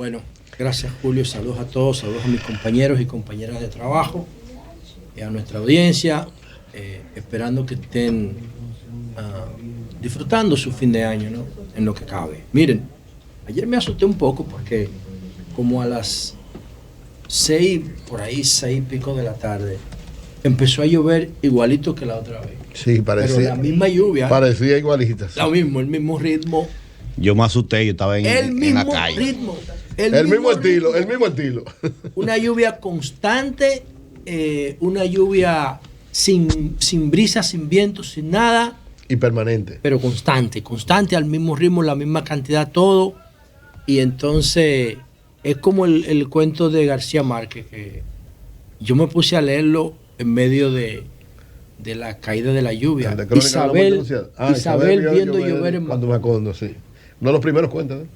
Bueno, gracias Julio, saludos a todos, saludos a mis compañeros y compañeras de trabajo, a nuestra audiencia, esperando que estén disfrutando su fin de año, ¿no? En lo que cabe. Miren, ayer me asusté un poco porque como a las 6, por ahí 6:00 de la tarde, empezó a llover igualito que la otra vez. Sí, parecía. Pero la misma lluvia. Parecía igualita. Sí. El mismo ritmo. Yo me asusté, yo estaba en la calle. Ritmo, el mismo estilo, el mismo estilo. Una lluvia constante, una lluvia sin brisa, sin viento, sin nada. Y permanente. Pero constante, al mismo ritmo, la misma cantidad, todo. Y entonces es como el cuento de García Márquez, que yo me puse a leerlo en medio de la caída de la lluvia. Isabel viendo llover en cuando me acuerdo, sí. Uno de los primeros cuentos.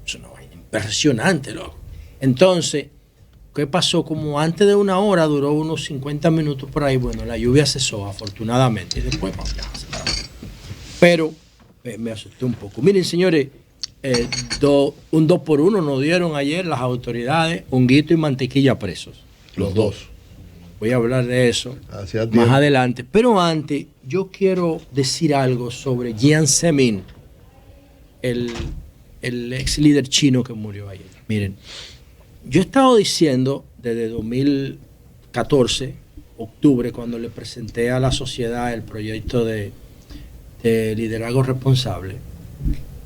Es una vaina impresionante, loco. Entonces, ¿qué pasó? Como antes de una hora, duró unos 50 minutos por ahí. Bueno, la lluvia cesó, afortunadamente. Y después, ya se paró. Pero me asusté un poco. Miren, señores, un 2x1 nos dieron ayer las autoridades, honguito y mantequilla presos. Los dos. Voy a hablar de eso más adelante. Pero antes, yo quiero decir algo sobre Jiang Zemin, el ex líder chino que murió ayer. Miren, yo he estado diciendo desde 2014, octubre, cuando le presenté a la sociedad el proyecto de liderazgo responsable,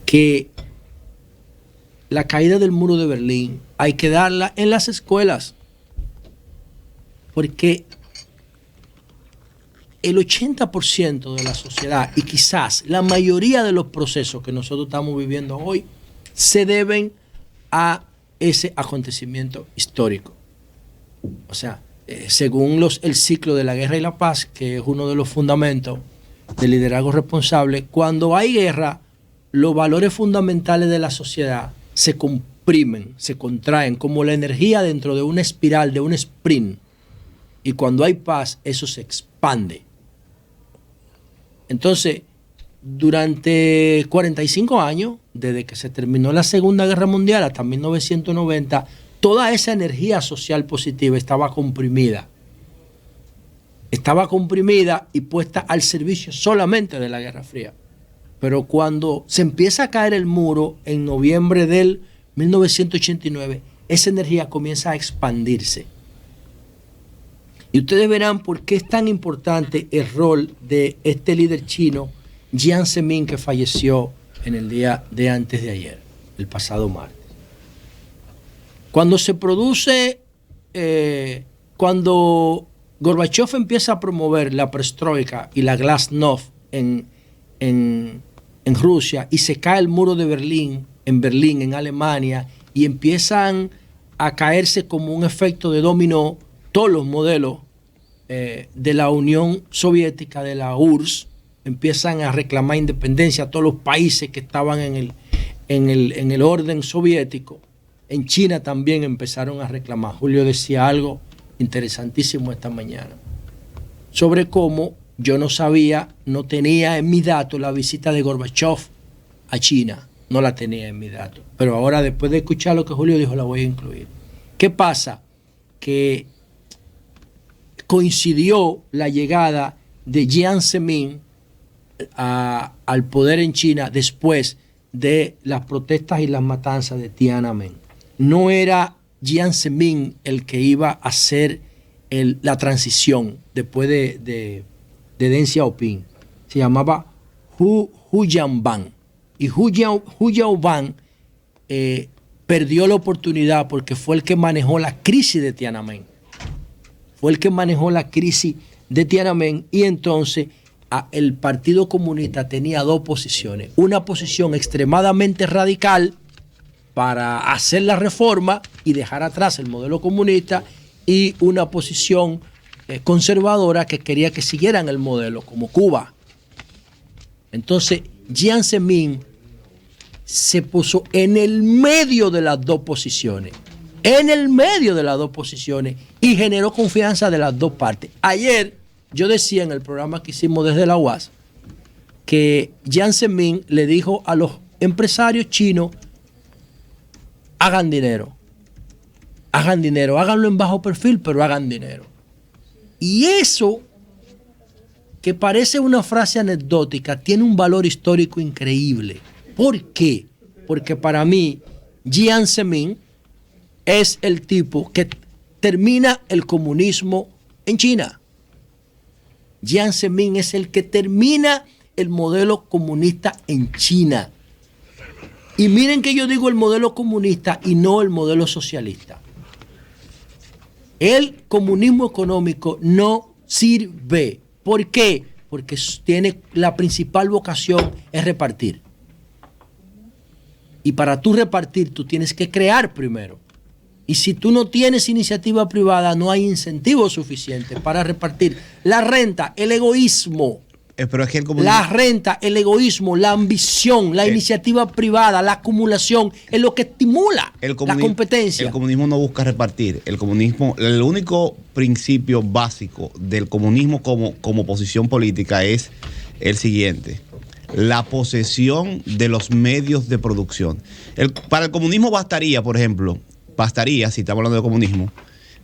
que la caída del muro de Berlín hay que darla en las escuelas. Porque el 80% de la sociedad y quizás la mayoría de los procesos que nosotros estamos viviendo hoy se deben a ese acontecimiento histórico. O sea, según el ciclo de la guerra y la paz, que es uno de los fundamentos del liderazgo responsable, cuando hay guerra, los valores fundamentales de la sociedad se comprimen, se contraen, como la energía dentro de una espiral, de un sprint. Y cuando hay paz, eso se expande. Entonces, durante 45 años, desde que se terminó la Segunda Guerra Mundial hasta 1990, toda esa energía social positiva estaba comprimida. Estaba comprimida y puesta al servicio solamente de la Guerra Fría. Pero cuando se empieza a caer el muro en noviembre del 1989, esa energía comienza a expandirse. Y ustedes verán por qué es tan importante el rol de este líder chino, Jiang Zemin, que falleció en el día de antes de ayer, el pasado martes. Cuando se produce, cuando Gorbachev empieza a promover la perestroika y la glasnost en Rusia, y se cae el muro de Berlín, en Alemania, y empiezan a caerse como un efecto de dominó todos los modelos de la Unión Soviética, de la URSS, empiezan a reclamar independencia. Todos los países que estaban en el orden soviético, en China también empezaron a reclamar. Julio decía algo interesantísimo esta mañana sobre cómo yo no sabía, no tenía en mi dato la visita de Gorbachev a China, no la tenía en mi dato, pero ahora después de escuchar lo que Julio dijo la voy a incluir. ¿Qué pasa? Que coincidió la llegada de Jiang Zemin al poder en China después de las protestas y las matanzas de Tiananmen. No era Jiang Zemin el que iba a hacer la transición después de Deng Xiaoping. Se llamaba Hu Yaoban. Y Hu Yaoban perdió la oportunidad porque fue el que manejó la crisis de Tiananmen. Y entonces el Partido Comunista tenía dos posiciones. Una posición extremadamente radical para hacer la reforma y dejar atrás el modelo comunista, y una posición conservadora que quería que siguieran el modelo, como Cuba. Entonces, Jiang Zemin se puso en el medio de las dos posiciones. Y generó confianza de las dos partes. Ayer yo decía en el programa que hicimos desde la UAS que Jiang Zemin le dijo a los empresarios chinos: hagan dinero. Hagan dinero, háganlo en bajo perfil, pero hagan dinero. Y eso, que parece una frase anecdótica, tiene un valor histórico increíble. ¿Por qué? Porque para mí, Jiang Zemin es el tipo que termina el comunismo en China. Jiang Zemin es el que termina el modelo comunista en China. Y miren que yo digo el modelo comunista y no el modelo socialista. El comunismo económico no sirve. ¿Por qué? Porque tiene la principal vocación es repartir. Y para tú repartir, tú tienes que crear primero. Y si tú no tienes iniciativa privada, no hay incentivo suficiente para repartir. La renta, el egoísmo. Pero es que el comunismo... La renta, el egoísmo, la ambición, la iniciativa privada, la acumulación, es lo que estimula la competencia. El comunismo no busca repartir. El comunismo, el único principio básico del comunismo como posición política es el siguiente: la posesión de los medios de producción. Para el comunismo bastaría, por ejemplo, si estamos hablando de comunismo,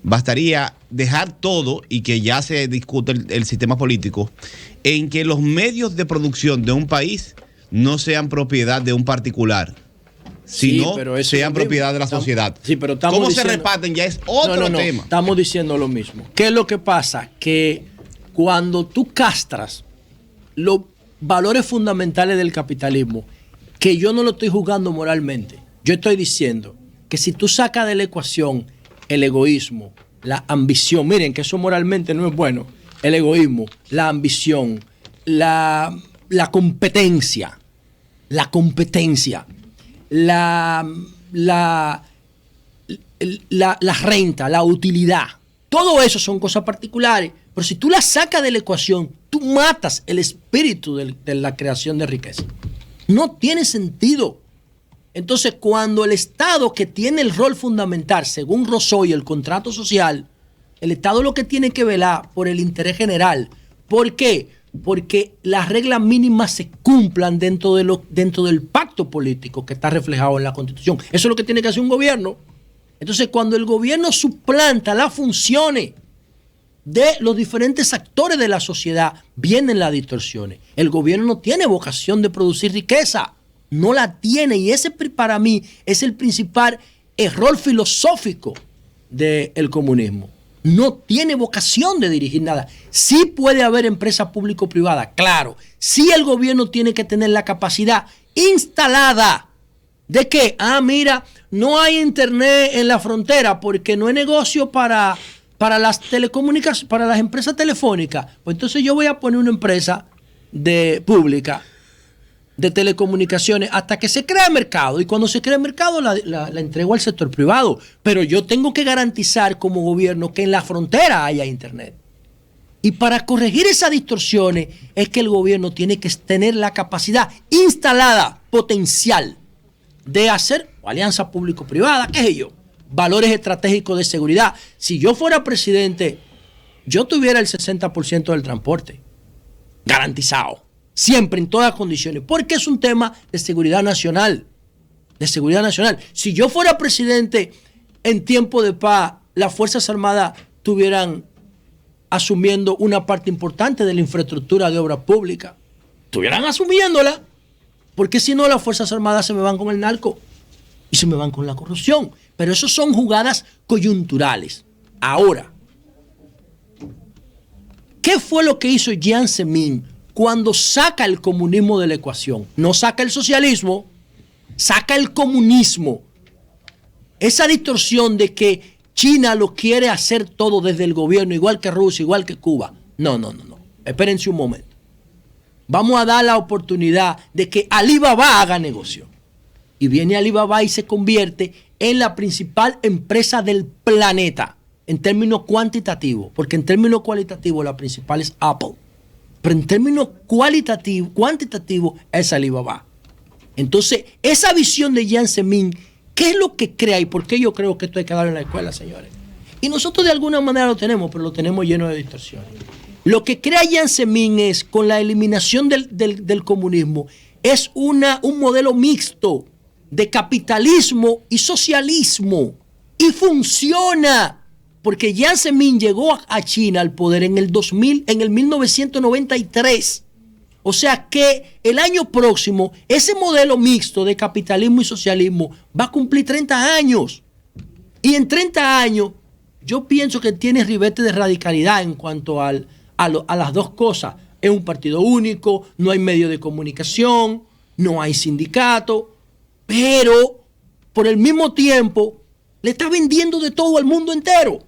bastaría dejar todo y que ya se discute el sistema político en que los medios de producción de un país no sean propiedad de un particular, sino sean propiedad de la sociedad. Sí, pero ¿Cómo se reparten? Ya es otro tema. Estamos diciendo lo mismo. ¿Qué es lo que pasa? Que cuando tú castras los valores fundamentales del capitalismo, que yo no lo estoy juzgando moralmente, yo estoy diciendo que si tú sacas de la ecuación el egoísmo, la ambición, miren que eso moralmente no es bueno, el egoísmo, la ambición, la competencia, la renta, la utilidad, todo eso son cosas particulares, pero si tú las sacas de la ecuación, tú matas el espíritu de la creación de riqueza. No tiene sentido. Entonces, cuando el Estado, que tiene el rol fundamental, según Rousseau y el contrato social, el Estado lo que tiene que velar por el interés general. ¿Por qué? Porque las reglas mínimas se cumplan dentro del pacto político que está reflejado en la Constitución. Eso es lo que tiene que hacer un gobierno. Entonces, cuando el gobierno suplanta las funciones de los diferentes actores de la sociedad, vienen las distorsiones. El gobierno no tiene vocación de producir riqueza. No la tiene, y ese para mí es el principal error filosófico del comunismo. No tiene vocación de dirigir nada. Sí puede haber empresa público-privada, claro. Sí el gobierno tiene que tener la capacidad instalada de que, mira, no hay internet en la frontera porque no hay negocio para las telecomunicaciones, para las empresas telefónicas. Pues entonces yo voy a poner una empresa pública de telecomunicaciones hasta que se crea mercado, y cuando se crea mercado la entrego al sector privado, pero yo tengo que garantizar como gobierno que en la frontera haya internet. Y para corregir esas distorsiones es que el gobierno tiene que tener la capacidad instalada, potencial, de hacer alianza público-privada, qué sé yo, valores estratégicos de seguridad. Si yo fuera presidente, yo tuviera el 60% del transporte garantizado. Siempre, en todas condiciones, porque es un tema de seguridad nacional. De seguridad nacional. Si yo fuera presidente en tiempo de paz, las Fuerzas Armadas estuvieran asumiendo una parte importante de la infraestructura de obra pública. Estuvieran asumiéndola. Porque si no, las Fuerzas Armadas se me van con el narco y se me van con la corrupción. Pero eso son jugadas coyunturales. Ahora, ¿qué fue lo que hizo Jiang Zemin cuando saca el comunismo de la ecuación? No saca el socialismo, saca el comunismo. Esa distorsión de que China lo quiere hacer todo desde el gobierno, igual que Rusia, igual que Cuba. No. Espérense un momento. Vamos a dar la oportunidad de que Alibaba haga negocio. Y viene Alibaba y se convierte en la principal empresa del planeta en términos cuantitativos, porque en términos cualitativos la principal es Apple. Pero en términos cuantitativos es Alibaba. Entonces, esa visión de Jiang Zemin, ¿qué es lo que crea y por qué yo creo que esto hay que darlo en la escuela, señores? Y nosotros de alguna manera lo tenemos, pero lo tenemos lleno de distorsiones. Lo que crea Jiang Zemin es, con la eliminación del comunismo, es un modelo mixto de capitalismo y socialismo. Y funciona. Porque Jiang Zemin llegó a China al poder en el 1993. O sea que el año próximo, ese modelo mixto de capitalismo y socialismo va a cumplir 30 años. Y en 30 años, yo pienso que tiene ribete de radicalidad en cuanto a las dos cosas. Es un partido único, no hay medio de comunicación, no hay sindicato, pero por el mismo tiempo le está vendiendo de todo al mundo entero.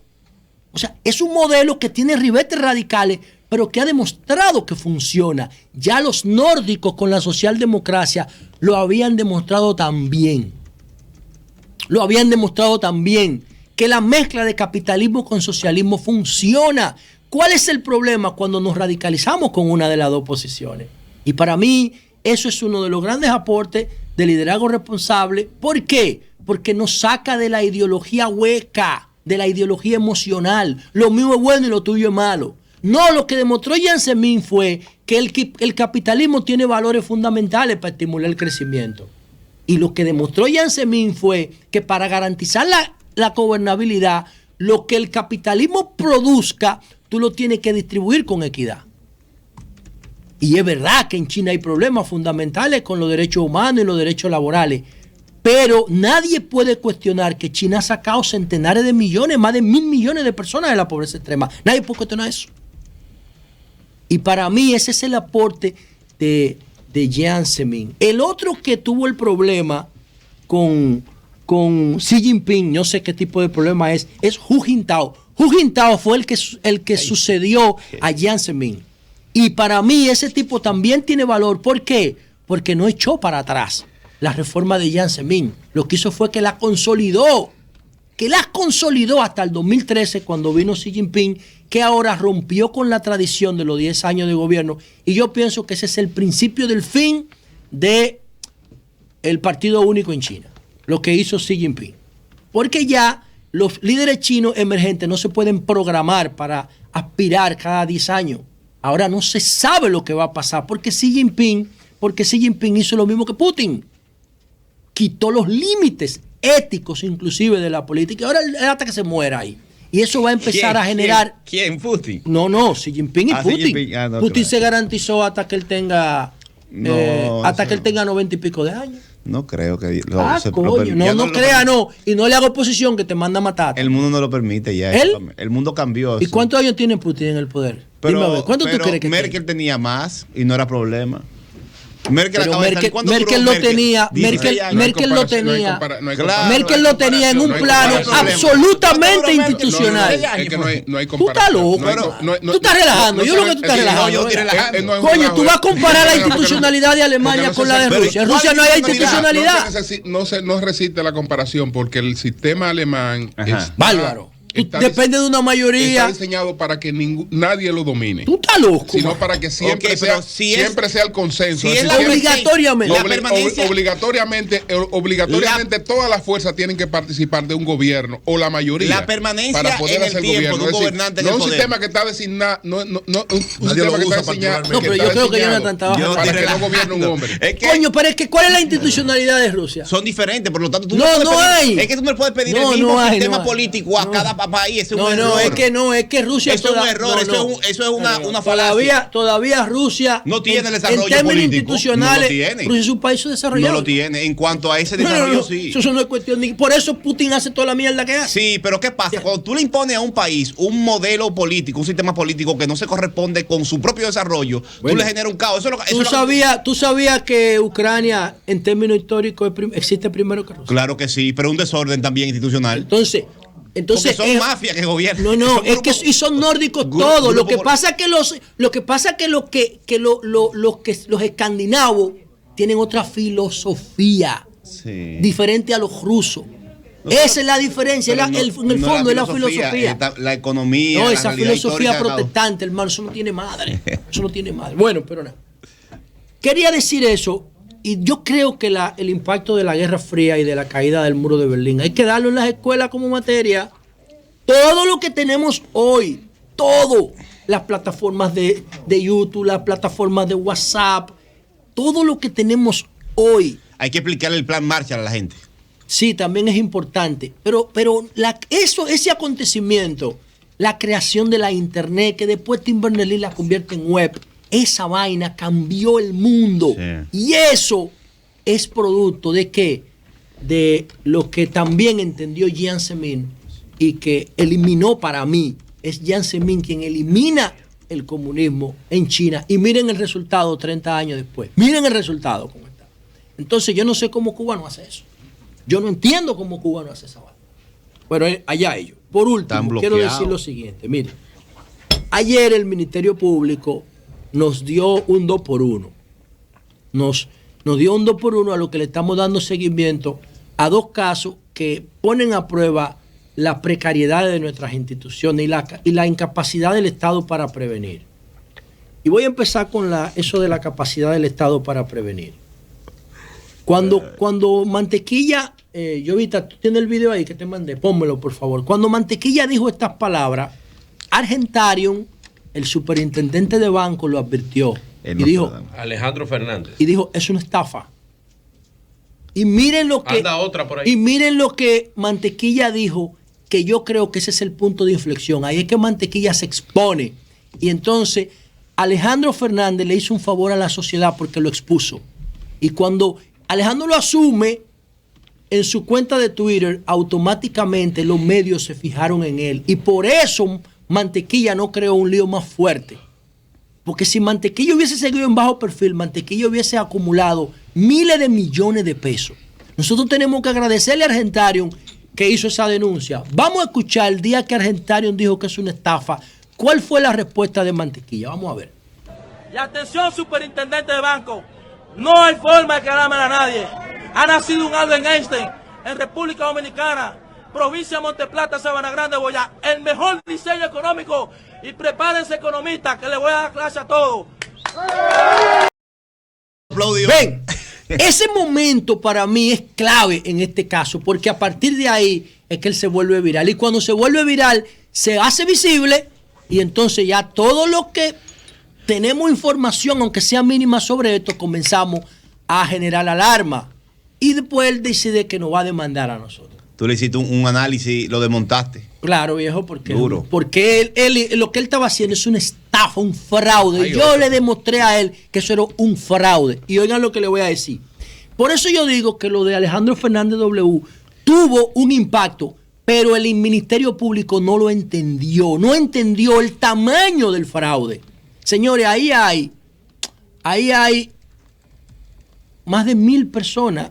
O sea, es un modelo que tiene ribetes radicales, pero que ha demostrado que funciona. Ya los nórdicos con la socialdemocracia lo habían demostrado también. Lo habían demostrado también, que la mezcla de capitalismo con socialismo funciona. ¿Cuál es el problema cuando nos radicalizamos con una de las dos posiciones? Y para mí, eso es uno de los grandes aportes del liderazgo responsable. ¿Por qué? Porque nos saca de la ideología hueca, de la ideología emocional. Lo mío es bueno y lo tuyo es malo. No, lo que demostró Jiang Zemin fue que el capitalismo tiene valores fundamentales para estimular el crecimiento. Y lo que demostró Jiang Zemin fue que para garantizar la gobernabilidad, lo que el capitalismo produzca, tú lo tienes que distribuir con equidad. Y es verdad que en China hay problemas fundamentales con los derechos humanos y los derechos laborales. Pero nadie puede cuestionar que China ha sacado centenares de millones, más de 1.000 millones de personas de la pobreza extrema. Nadie puede cuestionar eso. Y para mí ese es el aporte de Jiang Zemin. El otro que tuvo el problema con Xi Jinping, no sé qué tipo de problema es Hu Jintao. Hu Jintao fue el que sucedió a Jiang Zemin. Y para mí ese tipo también tiene valor. ¿Por qué? Porque no echó para atrás la reforma de Jiang Zemin. Lo que hizo fue que la consolidó. Hasta el 2013 cuando vino Xi Jinping, que ahora rompió con la tradición de los 10 años de gobierno. Y yo pienso que ese es el principio del fin del partido único en China, lo que hizo Xi Jinping. Porque ya los líderes chinos emergentes no se pueden programar para aspirar cada 10 años. Ahora no se sabe lo que va a pasar porque Xi Jinping hizo lo mismo que Putin. Quitó los límites éticos inclusive de la política. Ahora hasta que se muera ahí. Y eso va a empezar a generar... ¿Quién? ¿Putin? No, Xi Jinping y Putin. No, Putin claro. Se garantizó hasta que él tenga... que él tenga 90 y pico de años. No creo que... Coño, no crea, no. Y no le hago oposición que te manda a matar. El mundo no lo permite ya. El mundo cambió. ¿Y cuántos años tiene Putin en el poder? Pero, dime a ver, ¿cuánto tú crees que Merkel tenía más y no era problema. Merkel lo tenía en un plano absolutamente institucional. Es que no hay tú estás loco, tú estás relajando. Yo creo que tú estás relajando. Coño, tú vas a comparar la institucionalidad de Alemania con la de Rusia. En Rusia no hay institucionalidad. No resiste la comparación porque el sistema alemán es bárbaro. Depende de una mayoría. Está diseñado para que nadie lo domine. Tú estás loco. Sino para que siempre sea el consenso. Si es obligatoriamente. Obligatoriamente todas las fuerzas tienen que participar de un gobierno o la mayoría. La permanencia para poder en el hacer tiempo gobierno. de un gobernante en el un poder. sistema que está designado. Un sistema que está diseñado. No, pero yo creo que Jonathan estaba para que no gobierne un hombre. Coño, pero es que ¿cuál es la institucionalidad de Rusia? Son diferentes, por lo tanto, no hay. Es que tú no puedes pedir el mismo sistema político a cada país. Es que Rusia eso es un error, eso es una falacia. Todavía Rusia no tiene el desarrollo en términos político, institucionales. No lo tiene. Rusia es un país desarrollado. No lo tiene. En cuanto a ese desarrollo, sí. Eso no es cuestión de... Por eso Putin hace toda la mierda que hace. Sí, pero ¿qué pasa? Cuando tú le impones a un país un modelo político, un sistema político que no se corresponde con su propio desarrollo, tú le generas un caos. ¿Tú sabías que Ucrania, en términos históricos, existe primero que Rusia? Claro que sí, pero un desorden también institucional. Entonces porque son mafias que gobiernan. No, es que y son nórdicos todos. Lo que pasa es que los escandinavos tienen otra filosofía diferente a los rusos. Esa es la diferencia, en el fondo es la filosofía. La economía. No, esa filosofía protestante, hermano, eso no tiene madre. Bueno, pero nada. Quería decir eso. Y yo creo que el impacto de la Guerra Fría y de la caída del muro de Berlín hay que darlo en las escuelas como materia. Todo lo que tenemos hoy, las plataformas de YouTube, las plataformas de WhatsApp, todo lo que tenemos hoy hay que explicarle el plan Marshall a la gente. Sí, también es importante. Pero ese acontecimiento, la creación de la internet, que después Tim Berners-Lee la convierte en web, esa vaina cambió el mundo. Sí. Y eso es producto de ¿qué? De lo que también entendió Jiang Zemin y que eliminó para mí. Es Jiang Zemin quien elimina el comunismo en China. Y miren el resultado 30 años después. Miren el resultado cómo está. Entonces yo no sé cómo Cuba no hace eso. Yo no entiendo cómo Cuba no hace esa vaina. Pero allá ellos. Por último, quiero decir lo siguiente. Miren, ayer el Ministerio Público nos dio un 2 por 1. Nos dio un 2 por 1 a lo que le estamos dando seguimiento a 2 casos que ponen a prueba la precariedad de nuestras instituciones y la incapacidad del Estado para prevenir. Y voy a empezar con eso de la capacidad del Estado para prevenir. Cuando Mantequilla, Jovita, tú tienes el video ahí que te mandé, pónmelo por favor. Cuando Mantequilla dijo estas palabras, Argentarium, el superintendente de banco, lo advirtió. Y dijo, Alejandro Fernández. Y dijo, es una estafa. Y miren lo que, anda otra por ahí. Y miren lo que Mantequilla dijo, que yo creo que ese es el punto de inflexión. Ahí es que Mantequilla se expone. Y entonces Alejandro Fernández le hizo un favor a la sociedad porque lo expuso. Y cuando Alejandro lo asume en su cuenta de Twitter, automáticamente los medios se fijaron en él. Y por eso Mantequilla no creó un lío más fuerte. Porque si Mantequilla hubiese seguido en bajo perfil, Mantequilla hubiese acumulado miles de millones de pesos. Nosotros tenemos que agradecerle a Argentarium que hizo esa denuncia. Vamos a escuchar el día que Argentarium dijo que es una estafa. ¿Cuál fue la respuesta de Mantequilla? Vamos a ver. Y atención, superintendente de banco. No hay forma de quedármela a nadie. Ha nacido un Albert Einstein en República Dominicana, provincia de Monteplata, Sabana Grande, Boyá. El mejor diseño económico. Y prepárense, economistas, que le voy a dar clase a todos. Ven, ese momento para mí es clave en este caso, porque a partir de ahí es que él se vuelve viral. Y cuando se vuelve viral, se hace visible y entonces ya todos los que tenemos información, aunque sea mínima sobre esto, comenzamos a generar alarma. Y después él decide que nos va a demandar a nosotros. Tú le hiciste un análisis, lo desmontaste. Claro, viejo, porque él, lo que él estaba haciendo es una estafa, un fraude. Ay, yo le demostré a él que eso era un fraude. Y oigan lo que le voy a decir. Por eso yo digo que lo de Alejandro Fernández W tuvo un impacto, pero el Ministerio Público no lo entendió. No entendió el tamaño del fraude. Señores, ahí hay más de 1,000 personas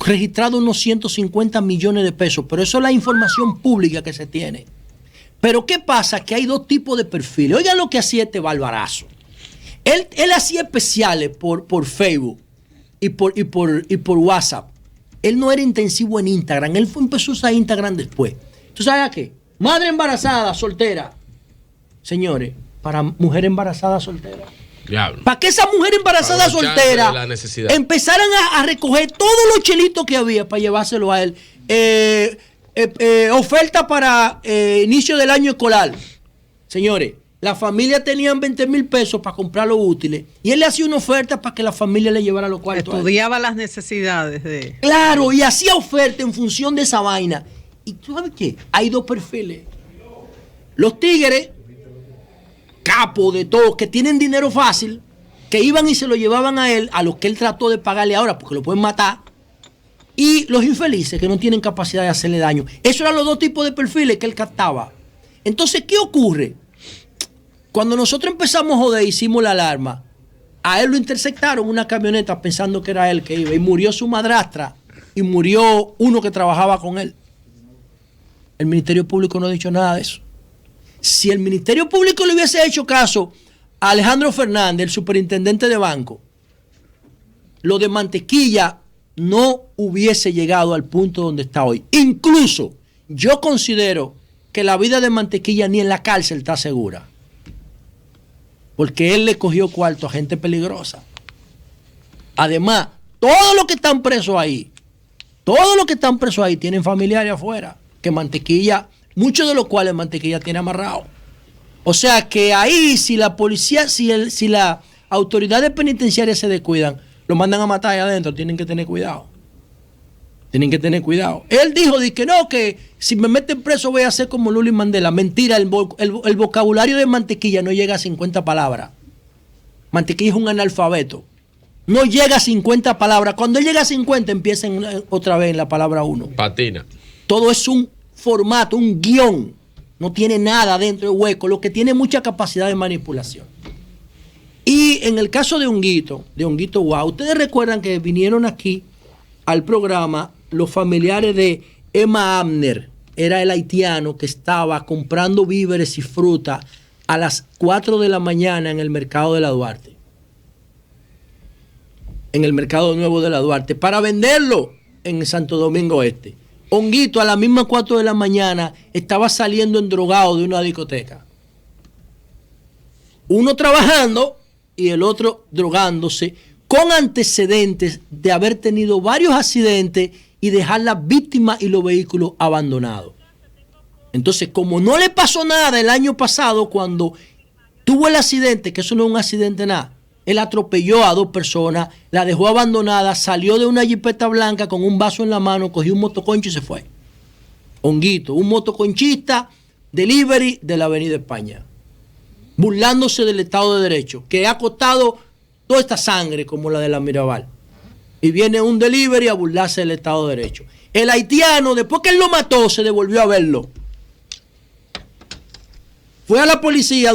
registrado unos 150 millones de pesos, pero eso es la información pública que se tiene. Pero ¿qué pasa? Que hay 2 tipos de perfiles. Oigan lo que hacía este barbarazo. Él hacía especiales por Facebook y por WhatsApp. Él no era intensivo en Instagram. Él empezó a usar Instagram después. ¿Tú sabes a qué? Madre embarazada, soltera. Señores, para mujer embarazada, soltera. Diablo. Para que esa mujer embarazada soltera empezaran a recoger todos los chelitos que había para llevárselo a él. Oferta para inicio del año escolar. Señores, la familia tenían 20,000 pesos para comprar los útiles y él le hacía una oferta para que la familia le llevara los cuartos. Estudiaba las necesidades de... Claro, y hacía oferta en función de esa vaina. ¿Y tú sabes qué? Hay 2 perfiles. Los tigres, capos de todos, que tienen dinero fácil, que iban y se lo llevaban a él, a los que él trató de pagarle ahora porque lo pueden matar, y los infelices que no tienen capacidad de hacerle daño. Esos eran los 2 tipos de perfiles que él captaba. Entonces, ¿qué ocurre? Cuando nosotros empezamos a joder, hicimos la alarma, a él lo interceptaron una camioneta pensando que era él que iba, y murió su madrastra y murió uno que trabajaba con él. El Ministerio Público no ha dicho nada de eso. Si el Ministerio Público le hubiese hecho caso a Alejandro Fernández, el superintendente de banco, lo de Mantequilla no hubiese llegado al punto donde está hoy. Incluso yo considero que la vida de Mantequilla ni en la cárcel está segura. Porque él le cogió cuarto a gente peligrosa. Además, todos los que están presos ahí tienen familiares afuera. Que Mantequilla, muchos de los cuales Mantequilla tiene amarrado. O sea que ahí, si la policía, si las autoridades penitenciarias se descuidan, lo mandan a matar ahí adentro, tienen que tener cuidado. Tienen que tener cuidado. Él dijo que no, que si me meten preso voy a ser como Luli Mandela. Mentira, el vocabulario de Mantequilla no llega a 50 palabras. Mantequilla es un analfabeto. No llega a 50 palabras. Cuando él llega a 50 empiezan otra vez en la palabra 1. Patina. Todo es un formato, un guión. No tiene nada dentro de hueco, lo que tiene mucha capacidad de manipulación. Y en el caso de Honguito Wow, ustedes recuerdan que vinieron aquí al programa los familiares de Emma Abner, era el haitiano que estaba comprando víveres y fruta a las 4 de la mañana en el mercado de la Duarte. En el mercado nuevo de la Duarte, para venderlo en Santo Domingo Este. Honguito a las mismas 4 de la mañana estaba saliendo endrogado de una discoteca. Uno trabajando y el otro drogándose, con antecedentes de haber tenido varios accidentes y dejar las víctimas y los vehículos abandonados. Entonces, como no le pasó nada el año pasado cuando tuvo el accidente, que eso no es un accidente nada, él atropelló a 2 personas, la dejó abandonada, salió de una jipeta blanca con un vaso en la mano, cogió un motoconcho y se fue. Honguito, un motoconchista delivery de la Avenida España, burlándose del Estado de Derecho, que ha costado toda esta sangre como la de la Mirabal. Y viene un delivery a burlarse del Estado de Derecho. El haitiano, después que él lo mató, se devolvió a verlo. Fue a la policía,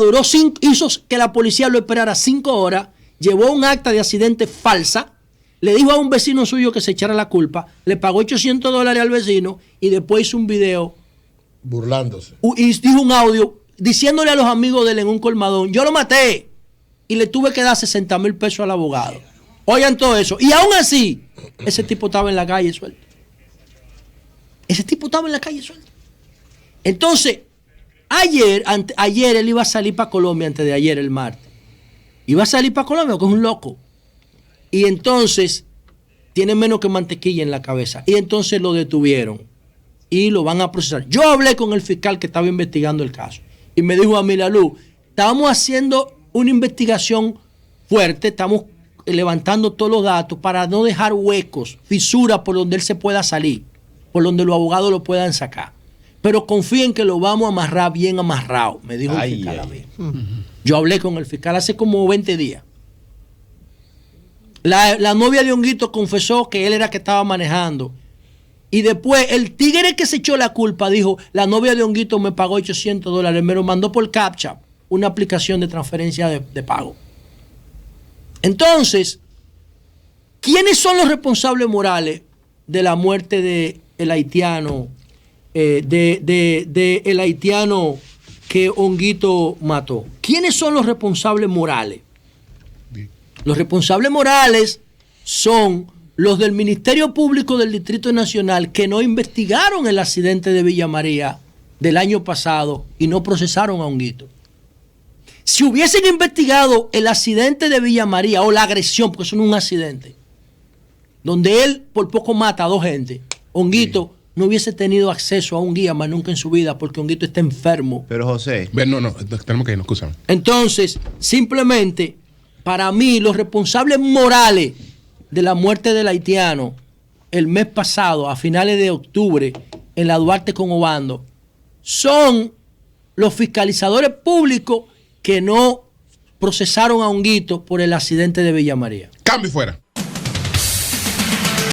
hizo que la policía lo esperara 5 horas, llevó un acta de accidente falsa, le dijo a un vecino suyo que se echara la culpa, le pagó $800 al vecino y después hizo un video. Burlándose. Y dijo un audio diciéndole a los amigos de él en un colmadón, yo lo maté y le tuve que dar 60,000 pesos al abogado. Oigan todo eso. Y aún así, ese tipo estaba en la calle suelto. Ese tipo estaba en la calle suelto. Entonces, ayer él iba a salir para Colombia, antes de ayer, el martes. Iba a salir para Colombia, que es un loco. Y entonces, tiene menos que mantequilla en la cabeza. Y entonces lo detuvieron. Y lo van a procesar. Yo hablé con el fiscal que estaba investigando el caso. Y me dijo a mí, Lalu, estábamos haciendo una investigación fuerte, estamos levantando todos los datos para no dejar huecos, fisuras por donde él se pueda salir, por donde los abogados lo puedan sacar. Pero confíen que lo vamos a amarrar bien amarrado, me dijo el fiscal a mí. Yo hablé con el fiscal hace como 20 días. La novia de Honguito confesó que él era que estaba manejando. Y después el tigre que se echó la culpa dijo, la novia de Honguito me pagó $800, me lo mandó por CAPTCHA, una aplicación de transferencia de pago. Entonces, ¿quiénes son los responsables morales de la muerte del haitiano, el haitiano que Honguito mató? ¿Quiénes son los responsables morales? Los responsables morales son los del Ministerio Público del Distrito Nacional que no investigaron el accidente de Villa María del año pasado y no procesaron a Honguito. Si hubiesen investigado el accidente de Villa María o la agresión, porque eso no es un accidente, donde él por poco mata a 2 gente, Honguito no hubiese tenido acceso a un guía más nunca en su vida porque Honguito está enfermo. Pero José. No, tenemos que irnos, escúchame. Entonces, simplemente, para mí, los responsables morales de la muerte del haitiano el mes pasado, a finales de octubre, en la Duarte con Obando, son los fiscalizadores públicos que no procesaron a Honguito por el accidente de Villa María. Cambio fuera.